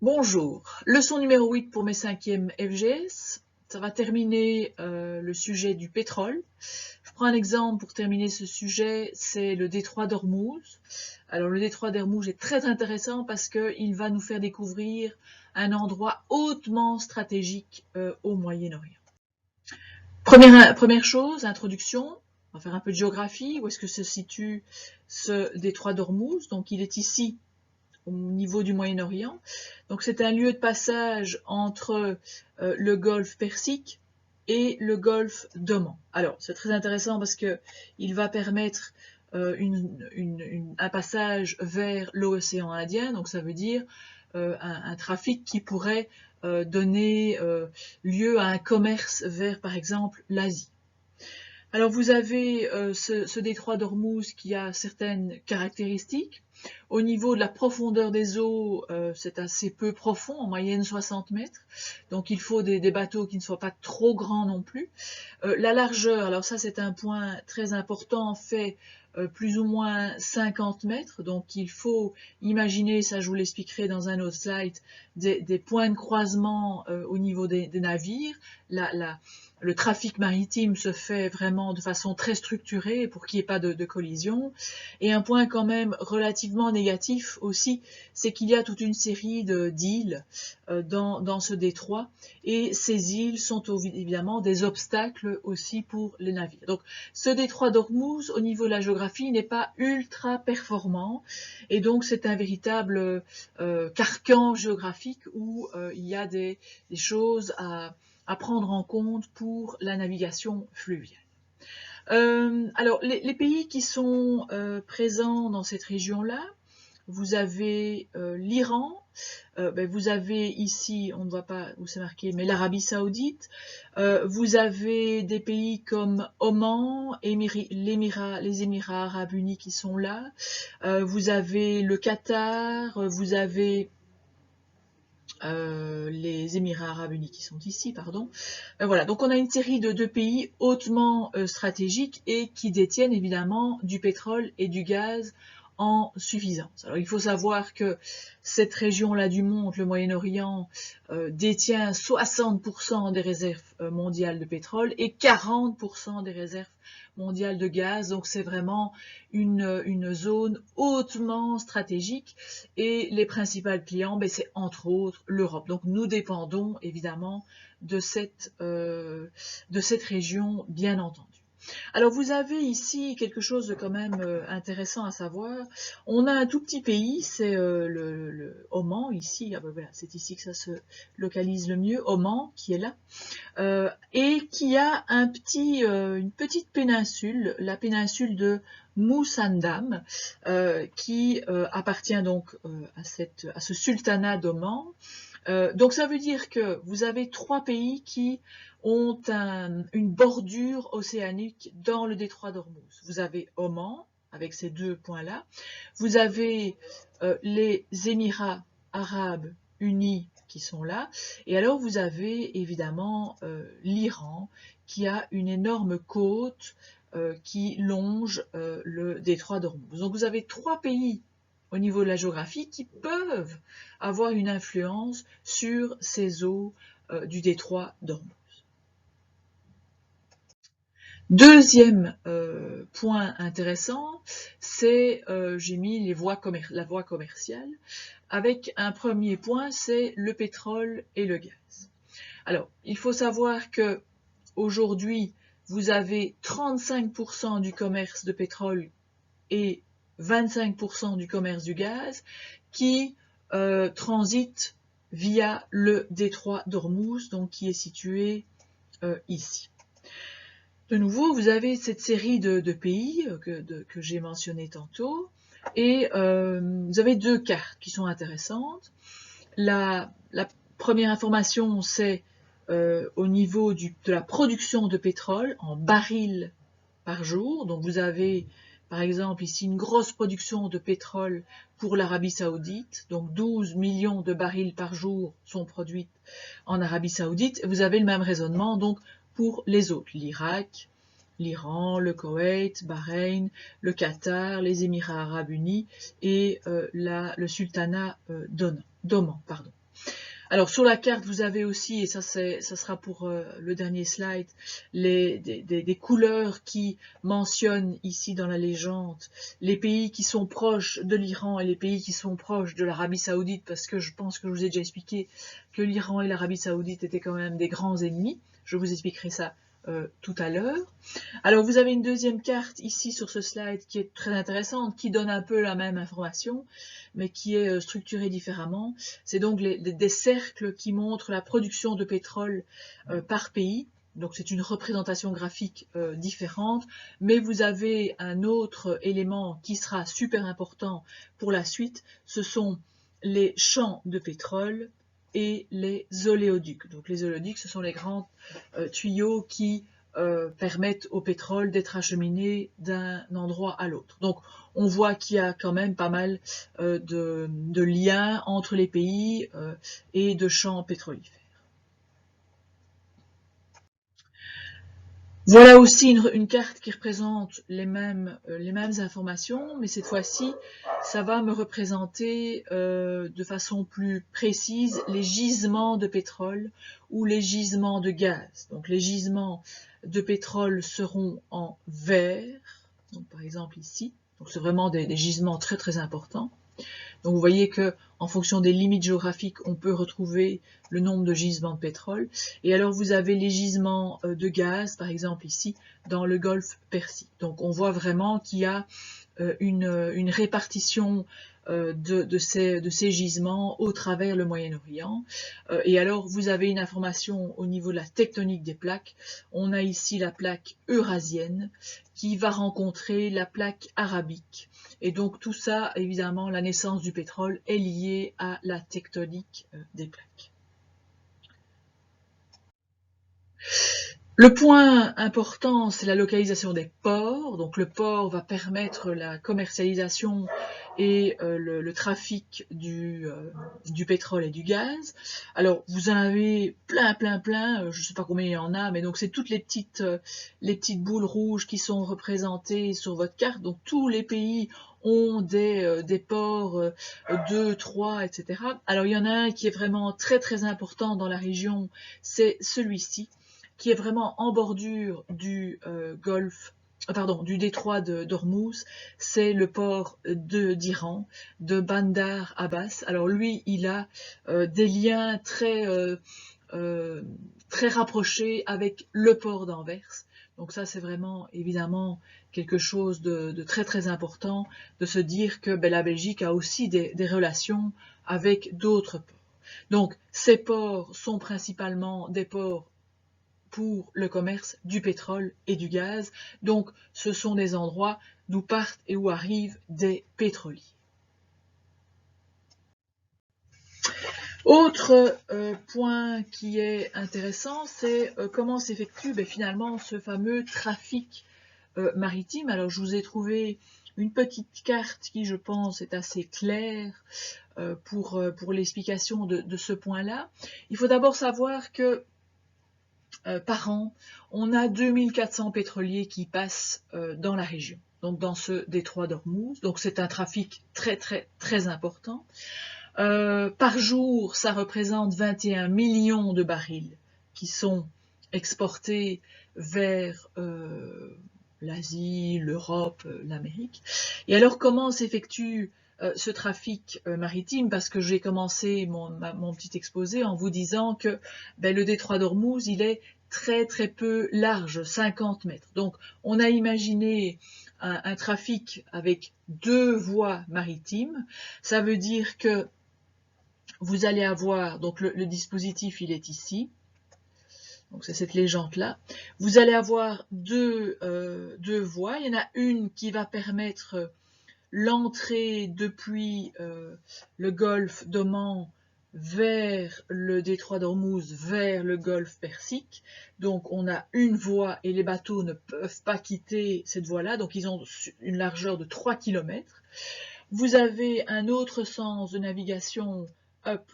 Bonjour, leçon numéro 8 pour mes 5e FGS. Ça va terminer le sujet du pétrole. Je prends un exemple pour terminer ce sujet, c'est le détroit d'Ormuz. Alors le détroit d'Ormuz est très intéressant parce qu'il va nous faire découvrir un endroit hautement stratégique au Moyen-Orient. Première chose, introduction, on va faire un peu de géographie. Où est-ce que se situe ce détroit d'Ormuz? Donc il est ici au niveau du Moyen-Orient. Donc c'est un lieu de passage entre le golfe Persique et le golfe d'Oman. Alors c'est très intéressant parce qu'il va permettre un passage vers l'océan Indien, donc ça veut dire un trafic qui pourrait donner lieu à un commerce vers par exemple l'Asie. Alors vous avez ce détroit d'Ormuz qui a certaines caractéristiques. Au niveau de la profondeur des eaux, c'est assez peu profond, en moyenne 60 mètres. Donc il faut des bateaux qui ne soient pas trop grands non plus. La largeur, alors ça c'est un point très important, fait plus ou moins 50 mètres. Donc il faut imaginer, ça je vous l'expliquerai dans un autre slide, des points de croisement au niveau des navires. Le trafic maritime se fait vraiment de façon très structurée pour qu'il n'y ait pas de collision. Et un point quand même relativement négatif aussi, c'est qu'il y a toute une série d'îles dans ce détroit. Et ces îles sont évidemment des obstacles aussi pour les navires. Donc ce détroit d'Ormuz, au niveau de la géographie, n'est pas ultra performant. Et donc c'est un véritable carcan géographique où il y a des choses à prendre en compte pour la navigation fluviale. Alors, les pays qui sont présents dans cette région-là, vous avez l'Iran, vous avez ici, on ne voit pas où c'est marqué, mais l'Arabie Saoudite, vous avez des pays comme Oman, les Émirats Arabes Unis qui sont là, vous avez le Qatar, vous avez les Émirats Arabes Unis qui sont ici, pardon. Voilà, donc on a une série de pays hautement stratégiques et qui détiennent évidemment du pétrole et du gaz en suffisance. Alors il faut savoir que cette région-là du monde, le Moyen-Orient, détient 60% des réserves mondiales de pétrole et 40% des réserves mondiales de gaz. Donc c'est vraiment une zone hautement stratégique et les principaux clients, c'est entre autres l'Europe. Donc nous dépendons évidemment de cette région, bien entendu. Alors vous avez ici quelque chose de quand même intéressant à savoir. On a un tout petit pays, c'est le Oman, ici, voilà, c'est ici que ça se localise le mieux, Oman, qui est là, et qui a une petite péninsule, la péninsule de Musandam, qui appartient donc à ce sultanat d'Oman. Donc ça veut dire que vous avez 3 pays qui ont une bordure océanique dans le détroit d'Ormuz. Vous avez Oman, avec ces 2 points-là. Vous avez les Émirats Arabes Unis qui sont là. Et alors vous avez évidemment l'Iran qui a une énorme côte qui longe le détroit d'Ormuz. Donc vous avez 3 pays au niveau de la géographie qui peuvent avoir une influence sur ces eaux du détroit d'Ormuz. Deuxième point intéressant, c'est j'ai mis la voie commerciale, avec un premier point, c'est le pétrole et le gaz. Alors, il faut savoir que aujourd'hui, vous avez 35% du commerce de pétrole et 25% du commerce du gaz qui transite via le détroit d'Ormuz, donc qui est situé ici. De nouveau, vous avez cette série de pays que j'ai mentionné tantôt, et vous avez 2 cartes qui sont intéressantes. La première information, c'est au niveau de la production de pétrole en barils par jour. Donc vous avez par exemple ici une grosse production de pétrole pour l'Arabie Saoudite, donc 12 millions de barils par jour sont produits en Arabie Saoudite. Vous avez le même raisonnement donc pour les autres, l'Irak, l'Iran, le Koweït, Bahreïn, le Qatar, les Émirats Arabes Unis et le sultanat d'Oman. Alors sur la carte, vous avez aussi, et ça sera pour le dernier slide, des couleurs qui mentionnent ici dans la légende les pays qui sont proches de l'Iran et les pays qui sont proches de l'Arabie Saoudite, parce que je pense que je vous ai déjà expliqué que l'Iran et l'Arabie Saoudite étaient quand même des grands ennemis. Je vous expliquerai ça tout à l'heure. Alors vous avez une deuxième carte ici sur ce slide qui est très intéressante, qui donne un peu la même information, mais qui est structurée différemment. C'est donc des cercles qui montrent la production de pétrole par pays. Donc c'est une représentation graphique différente, mais vous avez un autre élément qui sera super important pour la suite, ce sont les champs de pétrole et les oléoducs. Donc les oléoducs, ce sont les grands tuyaux qui permettent au pétrole d'être acheminé d'un endroit à l'autre. Donc on voit qu'il y a quand même pas mal de liens entre les pays et de champs pétrolifères. Voilà aussi une carte qui représente les mêmes informations, mais cette fois-ci, ça va me représenter de façon plus précise les gisements de pétrole ou les gisements de gaz. Donc les gisements de pétrole seront en vert, donc par exemple ici. Donc c'est vraiment des gisements très très importants. Donc vous voyez que en fonction des limites géographiques, on peut retrouver le nombre de gisements de pétrole. Et alors vous avez les gisements de gaz, par exemple ici, dans le golfe Persique. Donc on voit vraiment qu'il y a une répartition de ces gisements au travers le Moyen-Orient. Et alors vous avez une information au niveau de la tectonique des plaques. On a ici la plaque eurasienne qui va rencontrer la plaque arabique. Et donc tout ça, évidemment, la naissance du pétrole est liée à la tectonique des plaques. Le point important, c'est la localisation des ports. Donc le port va permettre la commercialisation et le trafic du pétrole et du gaz. Alors vous en avez plein, je ne sais pas combien il y en a, mais donc c'est toutes les petites boules rouges qui sont représentées sur votre carte. Donc tous les pays ont des ports 2, 3, etc. Alors il y en a un qui est vraiment très très important dans la région, c'est celui-ci, qui est vraiment en bordure du du détroit d'Ormuz, c'est le port d'Iran, de Bandar Abbas. Alors lui, il a des liens très rapprochés avec le port d'Anvers. Donc ça, c'est vraiment évidemment quelque chose de très très important, de se dire que la Belgique a aussi des relations avec d'autres ports. Donc ces ports sont principalement des ports pour le commerce du pétrole et du gaz. Donc, ce sont des endroits d'où partent et où arrivent des pétroliers. Autre point qui est intéressant, c'est comment s'effectue finalement ce fameux trafic maritime. Alors, je vous ai trouvé une petite carte qui, je pense, est assez claire pour l'explication de ce point-là. Il faut d'abord savoir que par an, on a 2400 pétroliers qui passent dans la région, donc dans ce détroit d'Ormuz. Donc c'est un trafic très très très important. Par jour, ça représente 21 millions de barils qui sont exportés vers l'Asie, l'Europe, l'Amérique. Et alors comment s'effectue ce trafic maritime? Parce que j'ai commencé mon petit exposé en vous disant que le détroit d'Ormuz, il est très très peu large, 50 mètres. Donc on a imaginé un trafic avec 2 voies maritimes. Ça veut dire que vous allez avoir, donc le dispositif il est ici, donc c'est cette légende-là. Vous allez avoir deux voies. Il y en a une qui va permettre l'entrée depuis le golfe d'Oman vers le détroit d'Ormuz, vers le golfe Persique. Donc on a une voie et les bateaux ne peuvent pas quitter cette voie-là. Donc ils ont une largeur de 3 km. Vous avez un autre sens de navigation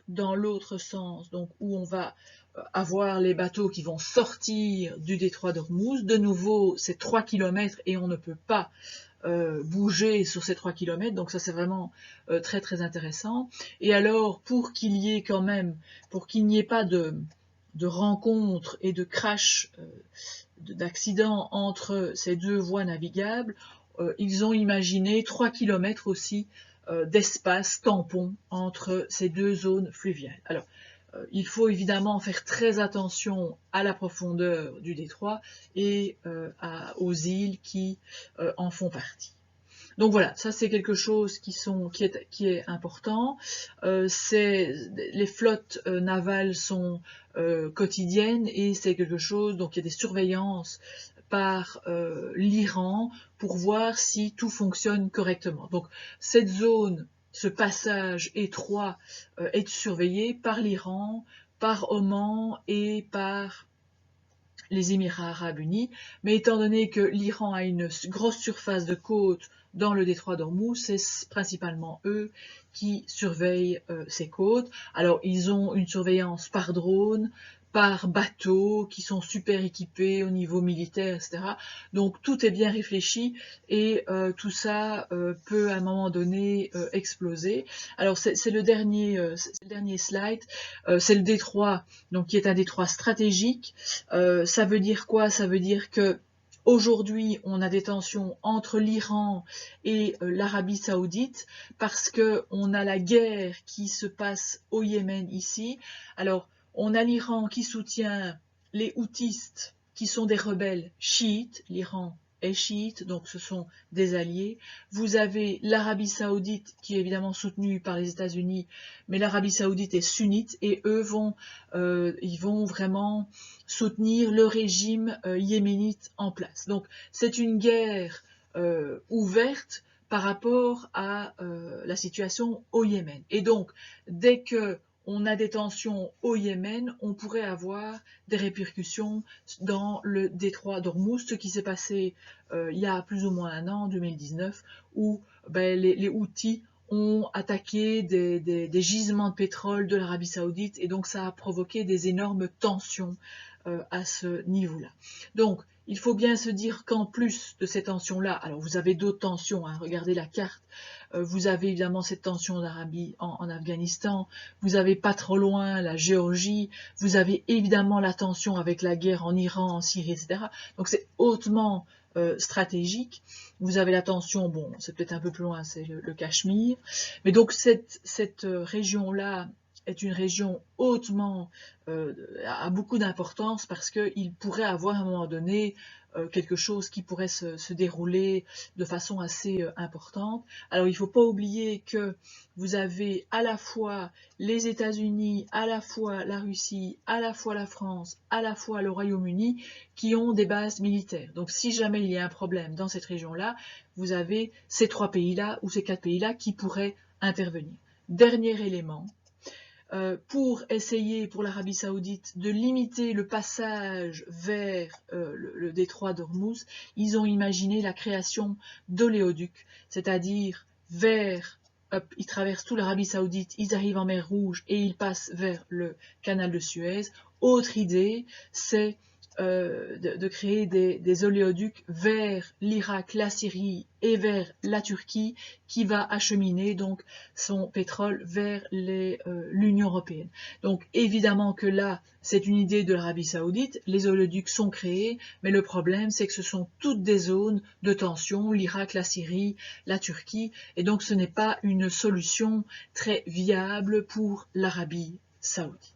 dans l'autre sens, donc où on va avoir les bateaux qui vont sortir du détroit d'Ormuz. De nouveau, c'est 3 km et on ne peut pas bouger sur ces 3 km, donc ça c'est vraiment très très intéressant. Et alors, pour qu'il y ait quand même, pour qu'il n'y ait pas de rencontres et de crash, d'accidents entre ces deux voies navigables, ils ont imaginé 3 km aussi d'espace tampon entre ces deux zones fluviales. Alors, il faut évidemment faire très attention à la profondeur du détroit et aux îles qui en font partie. Donc voilà, ça c'est quelque chose qui est important. Les flottes navales sont quotidiennes et c'est quelque chose, donc il y a des surveillances par l'Iran pour voir si tout fonctionne correctement. Donc cette zone, ce passage étroit est surveillé par l'Iran, par Oman et par les Émirats arabes unis, mais étant donné que l'Iran a une grosse surface de côte dans le détroit d'Ormuz, c'est principalement eux qui surveillent ces côtes. Alors ils ont une surveillance par drone, par bateau, qui sont super équipés au niveau militaire, etc. Donc tout est bien réfléchi et tout ça peut à un moment donné exploser. Alors c'est le dernier slide, c'est le détroit, donc qui est un détroit stratégique. Ça veut dire quoi? Ça veut dire que aujourd'hui, on a des tensions entre l'Iran et l'Arabie Saoudite parce que on a la guerre qui se passe au Yémen ici. Alors, on a l'Iran qui soutient les Houthistes, qui sont des rebelles chiites. L'Iran est chiite, donc ce sont des alliés. Vous avez l'Arabie Saoudite qui est évidemment soutenue par les États-Unis, mais l'Arabie Saoudite est sunnite et eux ils vont vraiment soutenir le régime yéménite en place. Donc c'est une guerre ouverte par rapport à la situation au Yémen. Et donc, dès que on a des tensions au Yémen, on pourrait avoir des répercussions dans le détroit d'Ormuz, ce qui s'est passé il y a plus ou moins un an, en 2019, où les Houthis ont attaqué des gisements de pétrole de l'Arabie Saoudite et donc ça a provoqué des énormes tensions à ce niveau-là. Donc, il faut bien se dire qu'en plus de ces tensions-là, alors vous avez d'autres tensions, hein, regardez la carte, vous avez évidemment cette tension en Afghanistan, vous avez pas trop loin la Géorgie, vous avez évidemment la tension avec la guerre en Iran, en Syrie, etc. Donc c'est hautement stratégique. Vous avez la tension, bon, c'est peut-être un peu plus loin, c'est le Cachemire. Mais donc cette région-là est une région hautement, a beaucoup d'importance parce qu'il pourrait avoir à un moment donné quelque chose qui pourrait se dérouler de façon assez importante. Alors il ne faut pas oublier que vous avez à la fois les États-Unis, à la fois la Russie, à la fois la France, à la fois le Royaume-Uni qui ont des bases militaires. Donc si jamais il y a un problème dans cette région-là, vous avez ces 3 pays-là ou ces 4 pays-là qui pourraient intervenir. Dernier élément, pour essayer pour l'Arabie Saoudite de limiter le passage vers le détroit d'Ormuz, ils ont imaginé la création d'oléoducs, c'est-à-dire ils traversent toute l'Arabie Saoudite, ils arrivent en mer Rouge et ils passent vers le canal de Suez. Autre idée, c'est de créer des oléoducs vers l'Irak, la Syrie et vers la Turquie qui va acheminer donc son pétrole vers l'Union européenne. Donc évidemment que là, c'est une idée de l'Arabie Saoudite, les oléoducs sont créés, mais le problème c'est que ce sont toutes des zones de tension, l'Irak, la Syrie, la Turquie, et donc ce n'est pas une solution très viable pour l'Arabie Saoudite.